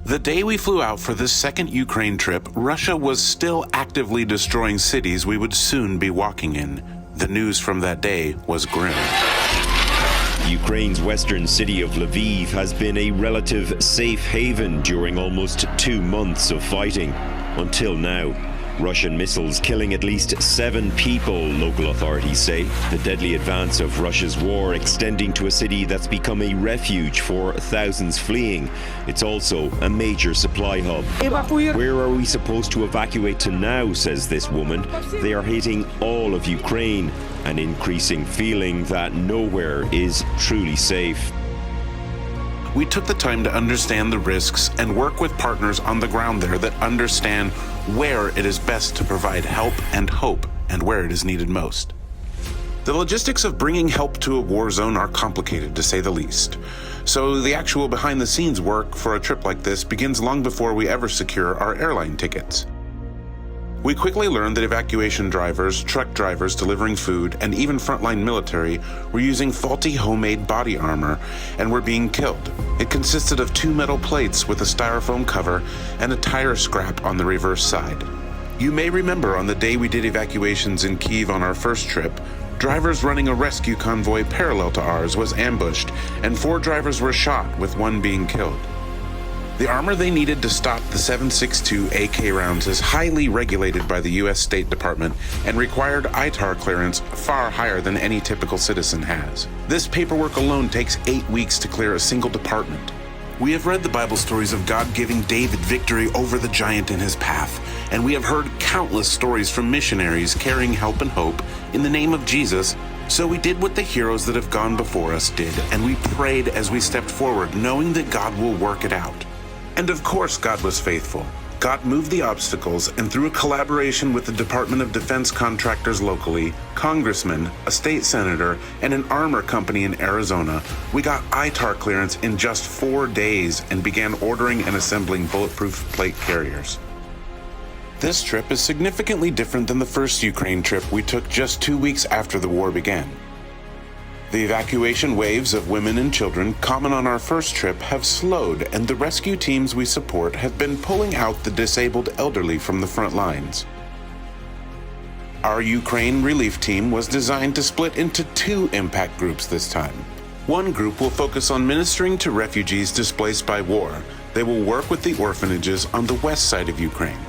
The day we flew out for this second Ukraine trip, Russia was still actively destroying cities we would soon be walking in. The news from that day was grim. Ukraine's western city of Lviv has been a relative safe haven during almost 2 months of fighting. Until now, Russian missiles killing at least 7 people, local authorities say. The deadly advance of Russia's war extending to a city that's become a refuge for thousands fleeing. It's also a major supply hub. Where are we supposed to evacuate to now, says this woman. They are hitting all of Ukraine, an increasing feeling that nowhere is truly safe. We took the time to understand the risks and work with partners on the ground there that understand where it is best to provide help and hope and where it is needed most. The logistics of bringing help to a war zone are complicated, to say the least. So the actual behind-the-scenes work for a trip like this begins long before we ever secure our airline tickets. We quickly learned that evacuation drivers, truck drivers delivering food, and even frontline military were using faulty homemade body armor and were being killed. It consisted of 2 metal plates with a styrofoam cover and a tire scrap on the reverse side. You may remember on the day we did evacuations in Kyiv on our first trip, drivers running a rescue convoy parallel to ours was ambushed, and 4 drivers were shot, with 1 being killed. The armor they needed to stop the 7.62 AK rounds is highly regulated by the U.S. State Department and required ITAR clearance far higher than any typical citizen has. This paperwork alone takes 8 weeks to clear a single department. We have read the Bible stories of God giving David victory over the giant in his path, and we have heard countless stories from missionaries carrying help and hope in the name of Jesus. So we did what the heroes that have gone before us did, and we prayed as we stepped forward, knowing that God will work it out. And of course, God was faithful. God moved the obstacles, and through a collaboration with the Department of Defense contractors locally, congressmen, a state senator, and an armor company in Arizona, we got ITAR clearance in just 4 days and began ordering and assembling bulletproof plate carriers. This trip is significantly different than the first Ukraine trip we took just 2 weeks after the war began. The evacuation waves of women and children common on our first trip have slowed, and the rescue teams we support have been pulling out the disabled elderly from the front lines. Our Ukraine relief team was designed to split into 2 impact groups this time. One group will focus on ministering to refugees displaced by war. They will work with the orphanages on the west side of Ukraine.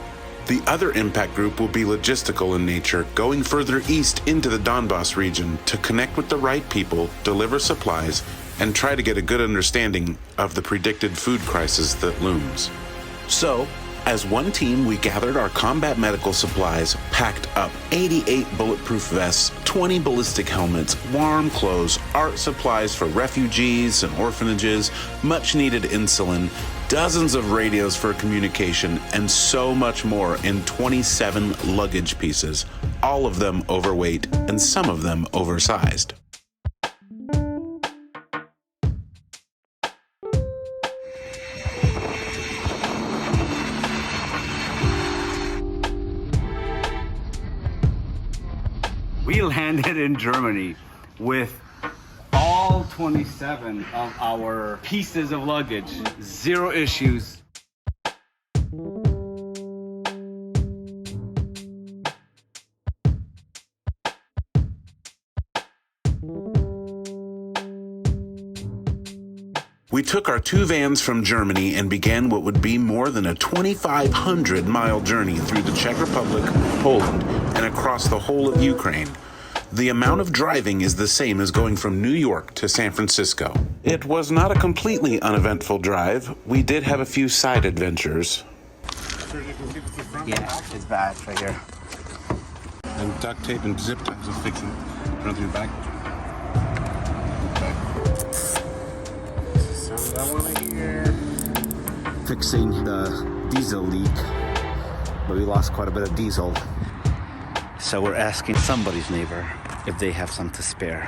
The other impact group will be logistical in nature, going further east into the Donbas region to connect with the right people, deliver supplies, and try to get a good understanding of the predicted food crisis that looms. So, as one team, we gathered our combat medical supplies, packed up 88 bulletproof vests, 20 ballistic helmets, warm clothes, art supplies for refugees and orphanages, much needed insulin, dozens of radios for communication, and so much more in 27 luggage pieces, all of them overweight and some of them oversized. We landed in Germany with all 27 of our pieces of luggage, 0 issues. We took our 2 vans from Germany and began what would be more than a 2,500-mile journey through the Czech Republic, Poland, and across the whole of Ukraine. The amount of driving is the same as going from New York to San Francisco. It was not a completely uneventful drive. We did have a few side adventures. Yeah, it's bad right here. And duct tape and zip ties will fix it. Run through the back. Sound I want to hear. Fixing the diesel leak, but we lost quite a bit of diesel. So we're asking somebody's neighbor if they have some to spare.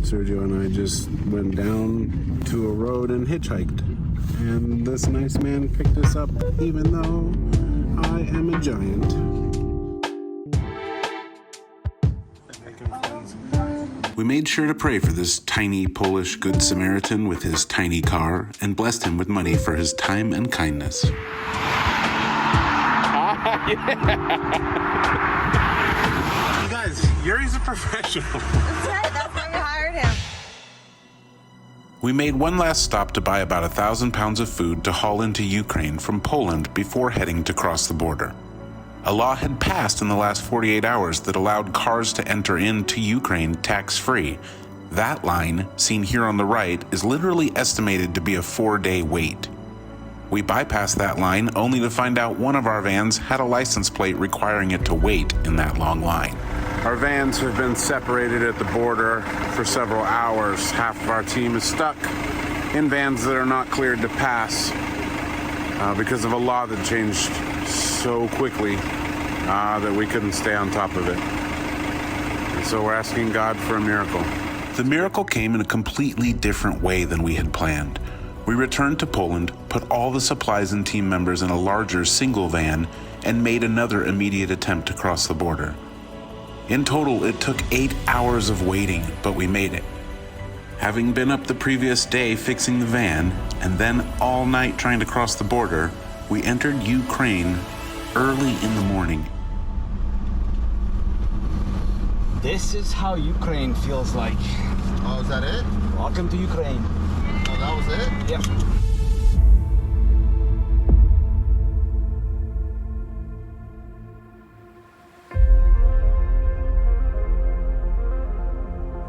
Sergio and I just went down to a road and hitchhiked. And this nice man picked us up even though I am a giant. We made sure to pray for this tiny Polish Good Samaritan with his tiny car and blessed him with money for his time and kindness. You guys, Yuri's a professional. That's right, that's why you hired him. We made one last stop to buy about 1,000 pounds of food to haul into Ukraine from Poland before heading to cross the border. A law had passed in the last 48 hours that allowed cars to enter into Ukraine tax-free. That line, seen here on the right, is literally estimated to be a 4-day wait. We bypassed that line only to find out one of our vans had a license plate requiring it to wait in that long line. Our vans have been separated at the border for several hours. Half of our team is stuck in vans that are not cleared to pass because of a law that changed so quickly that we couldn't stay on top of it. And so we're asking God for a miracle. The miracle came in a completely different way than we had planned. We returned to Poland, put all the supplies and team members in a larger single van, and made another immediate attempt to cross the border. In total, it took 8 hours of waiting, but we made it. Having been up the previous day fixing the van, and then all night trying to cross the border, we entered Ukraine early in the morning. This is how Ukraine feels like. Oh, is that it? Welcome to Ukraine. Oh, that was it? Yep.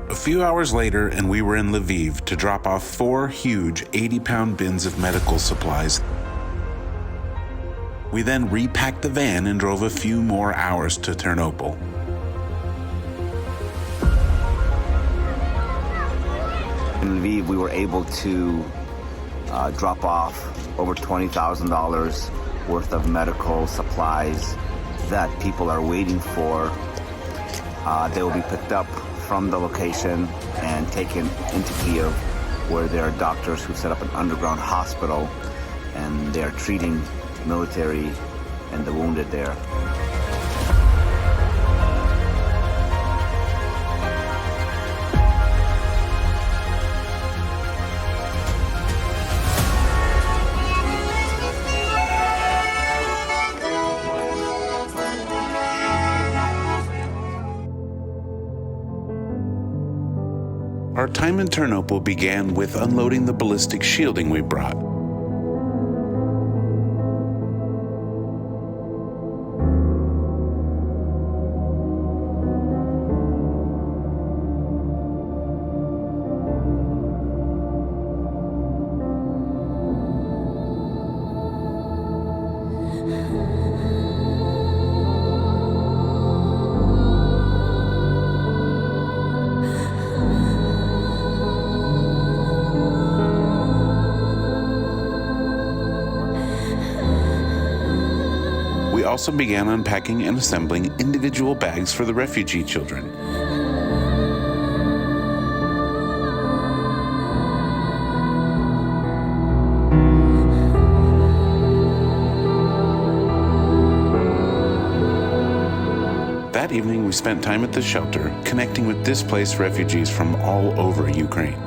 A few hours later, and we were in Lviv to drop off 4 huge 80-pound bins of medical supplies. We then repacked the van and drove a few more hours to Ternopil. In Lviv, we were able to drop off over $20,000 worth of medical supplies that people are waiting for. They will be picked up from the location and taken into Kiev, where there are doctors who set up an underground hospital, and they are treating military and the wounded there. Our time in Ternopil began with unloading the ballistic shielding we brought. We also began unpacking and assembling individual bags for the refugee children. That evening, we spent time at the shelter, connecting with displaced refugees from all over Ukraine.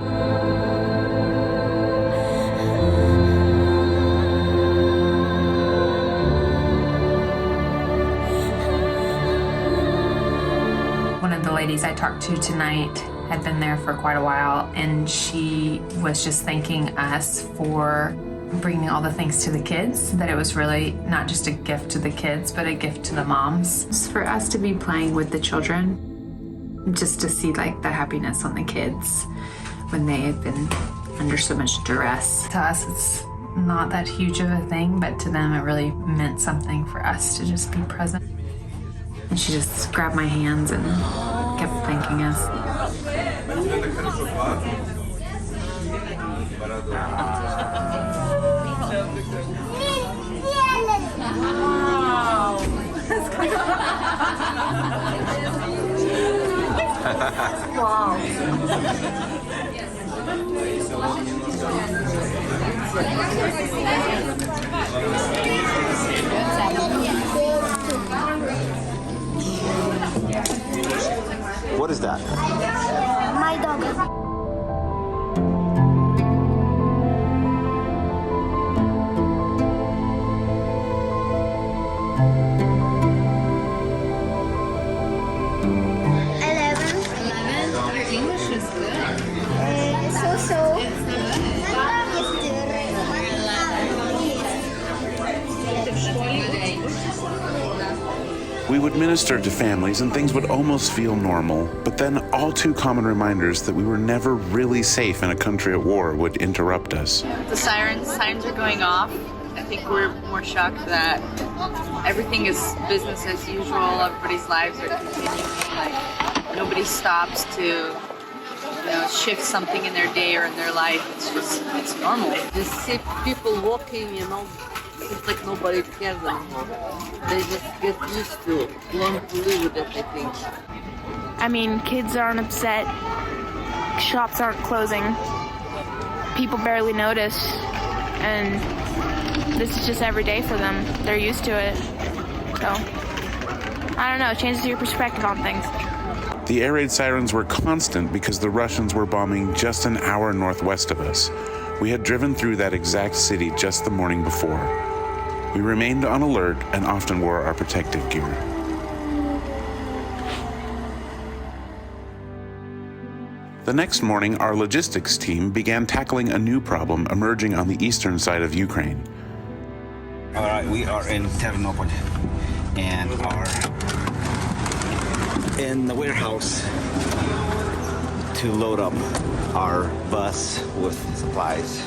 Ladies I talked to tonight had been there for quite a while, and she was just thanking us for bringing all the things to the kids, that it was really not just a gift to the kids, but a gift to the moms. Just for us to be playing with the children, just to see like the happiness on the kids when they had been under so much duress. To us, it's not that huge of a thing, but to them it really meant something for us to just be present. And she just grabbed my hands and kept thanking us. What is that? My dog. We would minister to families and things would almost feel normal, but then all too common reminders that we were never really safe in a country at war would interrupt us. The sirens are going off. I think we're more shocked that everything is business as usual. Everybody's lives are continuing. Like, nobody stops to, shift something in their day or in their life. It's normal. Just see people walking, it's like nobody cares anymore. They just get used to it, learn to live with it, I think. I mean, kids aren't upset, shops aren't closing, people barely notice, and this is just every day for them. They're used to it. So, I don't know, it changes your perspective on things. The air raid sirens were constant because the Russians were bombing just an hour northwest of us. We had driven through that exact city just the morning before. We remained on alert and often wore our protective gear. The next morning, our logistics team began tackling a new problem emerging on the eastern side of Ukraine. All right, we are in Ternopil and are in the warehouse to load up our bus with supplies.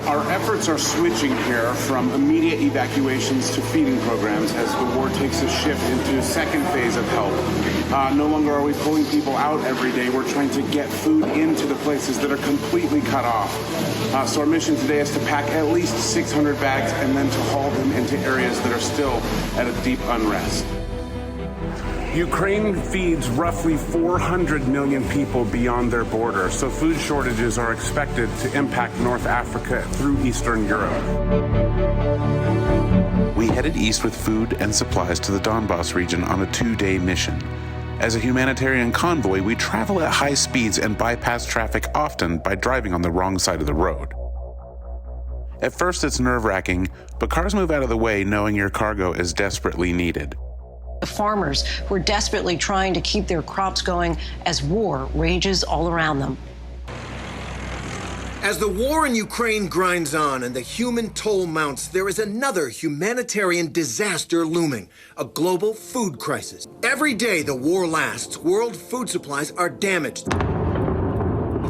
Our efforts are switching here from immediate evacuations to feeding programs as the war takes a shift into a second phase of help. No longer are we pulling people out every day. We're trying to get food into the places that are completely cut off. So our mission today is to pack at least 600 bags and then to haul them into areas that are still at a deep unrest. Ukraine feeds roughly 400 million people beyond their border, so food shortages are expected to impact North Africa through Eastern Europe. We headed east with food and supplies to the Donbas region on a 2-day mission. As a humanitarian convoy, we travel at high speeds and bypass traffic often by driving on the wrong side of the road. At first, it's nerve-wracking, but cars move out of the way knowing your cargo is desperately needed. The farmers who are desperately trying to keep their crops going as war rages all around them. As the war in Ukraine grinds on and the human toll mounts, there is another humanitarian disaster looming, a global food crisis. Every day the war lasts, world food supplies are damaged.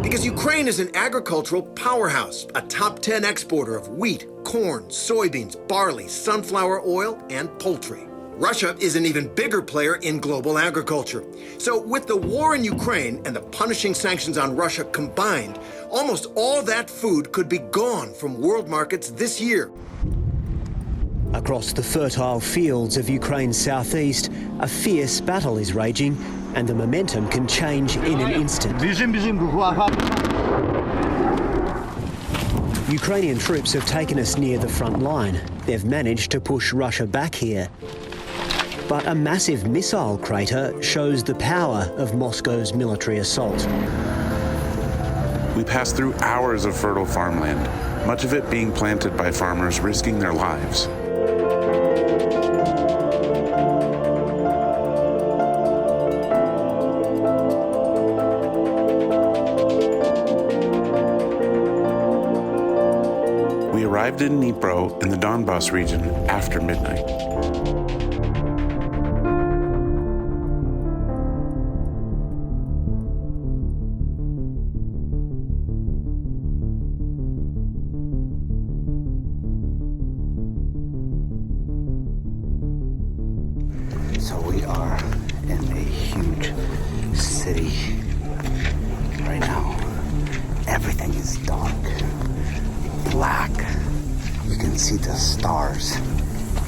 Because Ukraine is an agricultural powerhouse, a top 10 exporter of wheat, corn, soybeans, barley, sunflower oil, and poultry. Russia is an even bigger player in global agriculture. So with the war in Ukraine and the punishing sanctions on Russia combined, almost all that food could be gone from world markets this year. Across the fertile fields of Ukraine's southeast, a fierce battle is raging, and the momentum can change in an instant. Ukrainian troops have taken us near the front line. They've managed to push Russia back here. But a massive missile crater shows the power of Moscow's military assault. We passed through hours of fertile farmland, much of it being planted by farmers risking their lives. We arrived in Dnipro in the Donbas region after midnight. So we are in a huge city right now. Everything is dark, black. You can see the stars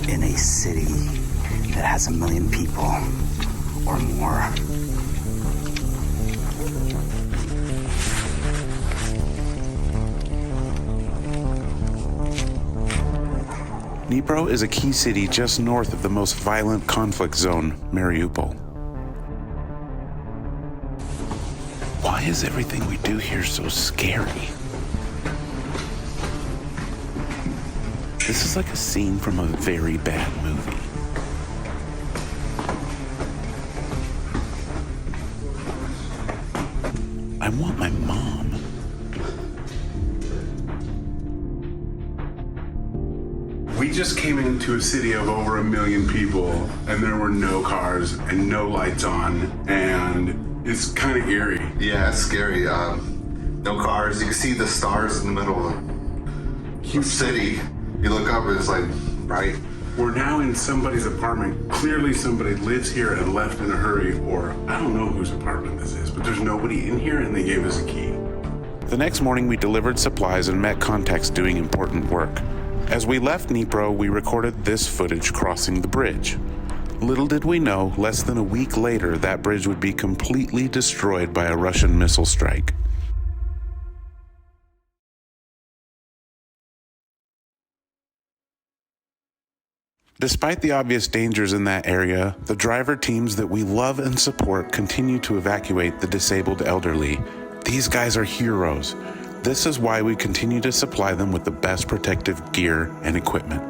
in a city that has 1 million people or more. Dnipro is a key city just north of the most violent conflict zone, Mariupol. Why is everything we do here so scary? This is like a scene from a very bad movie. I want my mom. We just came into a city of over 1 million people, and there were no cars and no lights on, and it's kind of eerie. Yeah, it's scary. No cars. You can see the stars in the middle of the city. You look up and it's like bright. We're now in somebody's apartment. Clearly somebody lives here and left in a hurry, or I don't know whose apartment this is, but there's nobody in here and they gave us a key. The next morning, we delivered supplies and met contacts doing important work. As we left Dnipro, we recorded this footage crossing the bridge. Little did we know, less than a week later, that bridge would be completely destroyed by a Russian missile strike. Despite the obvious dangers in that area, the driver teams that we love and support continue to evacuate the disabled elderly. These guys are heroes. This is why we continue to supply them with the best protective gear and equipment.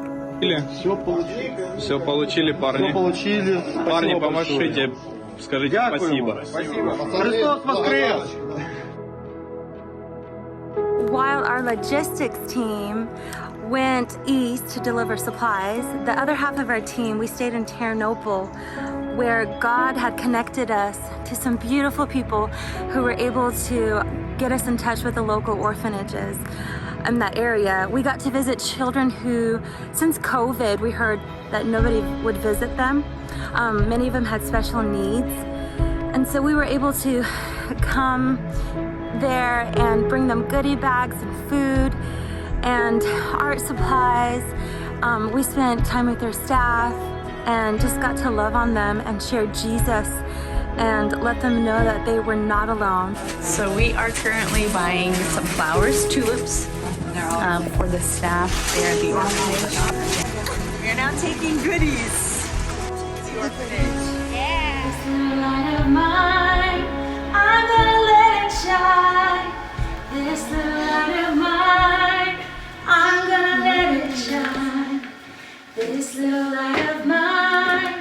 Все получили, парни. Парни, помашите. Скажите спасибо. Христос воскрес! While our logistics team went east to deliver supplies, the other half of our team, we stayed in Ternopil, where God had connected us to some beautiful people who were able to get us in touch with the local orphanages in that area. We got to visit children who, since COVID, we heard that nobody would visit them. Many of them had special needs. And so we were able to come there and bring them goodie bags and food and art supplies. We spent time with their staff and just got to love on them and share Jesus and let them know that they were not alone. So we are currently buying some flowers, tulips, for the staff there at the orphanage. We are now taking goodies to the orphanage. Yeah. This little light of mine, I'm gonna let it shine. This little light of mine, I'm gonna let it shine. This little light of mine,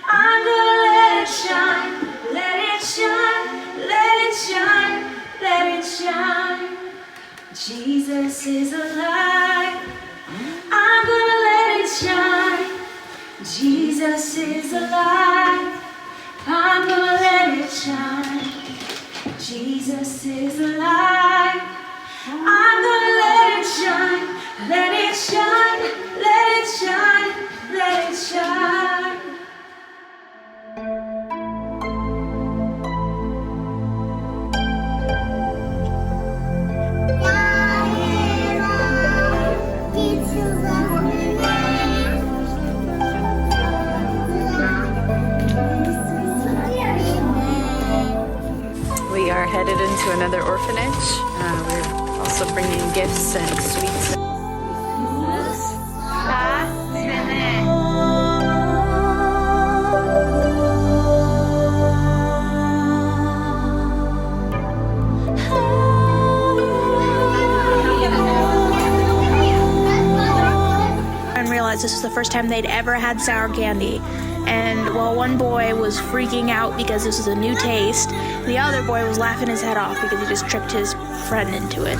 I'm gonna let it shine. Let it shine, let it shine, let it shine. Jesus is alive. I'm gonna let it shine. Jesus is alive. I'm gonna let it shine. Jesus is alive. I'm gonna let it shine. Let it shine, let it shine, let it shine. We are headed into another orphanage. We're also bringing gifts and sweets. And realized this was the first time they'd ever had sour candy. And while one boy was freaking out because this was a new taste, the other boy was laughing his head off because he just tricked his friend into it.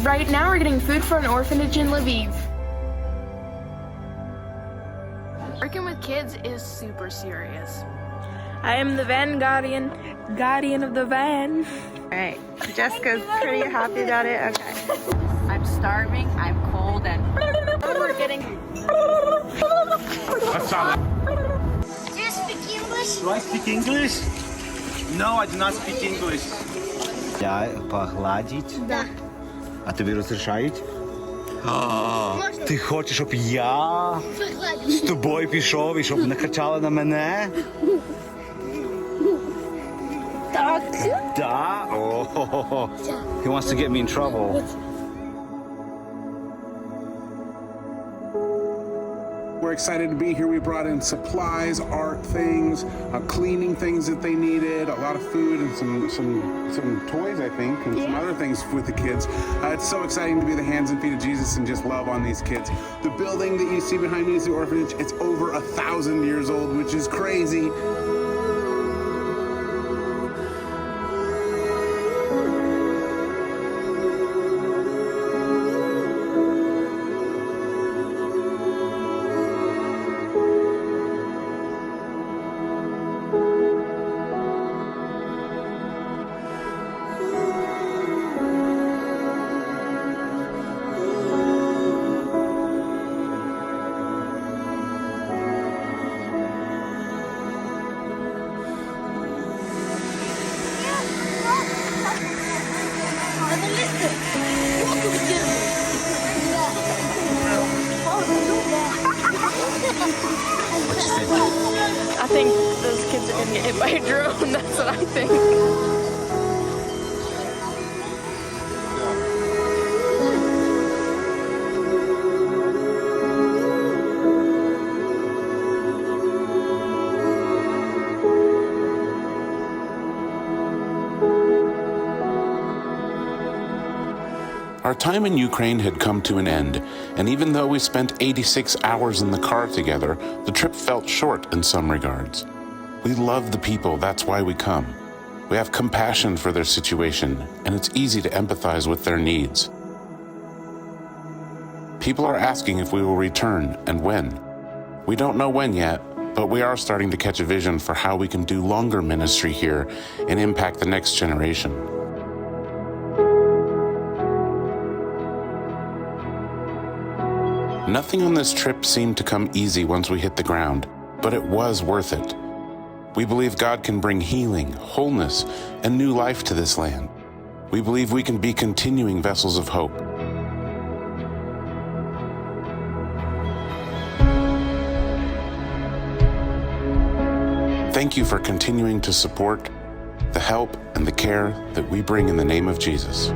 Right now we're getting food for an orphanage in Lviv. Working with kids is super serious. I am the van guardian of the van. All right, Jessica's pretty happy about it. Okay. I'm starving, I'm cold, and We're getting... That's all. Do you speak English? Do I speak English? No, I do not speak English. Я погладить? Да. А тобі розрішають? Ти хочеш, щоб я з тобою пішов і щоб не кричали на мене? Так. Да? Oh, he wants to get me in trouble. We're excited to be here. We brought in supplies, art things, cleaning things that they needed, a lot of food and some toys, I think, and some other things with the kids. It's so exciting to be the hands and feet of Jesus and just love on these kids. The building that you see behind me is the orphanage. It's over 1,000 years old, which is crazy. I think those kids are gonna get hit by a drone. That's what I think. Our time in Ukraine had come to an end, and even though we spent 86 hours in the car together, the trip felt short in some regards. We love the people, that's why we come. We have compassion for their situation, and it's easy to empathize with their needs. People are asking if we will return and when. We don't know when yet, but we are starting to catch a vision for how we can do longer ministry here and impact the next generation. Nothing on this trip seemed to come easy once we hit the ground, but it was worth it. We believe God can bring healing, wholeness, and new life to this land. We believe we can be continuing vessels of hope. Thank you for continuing to support the help and the care that we bring in the name of Jesus.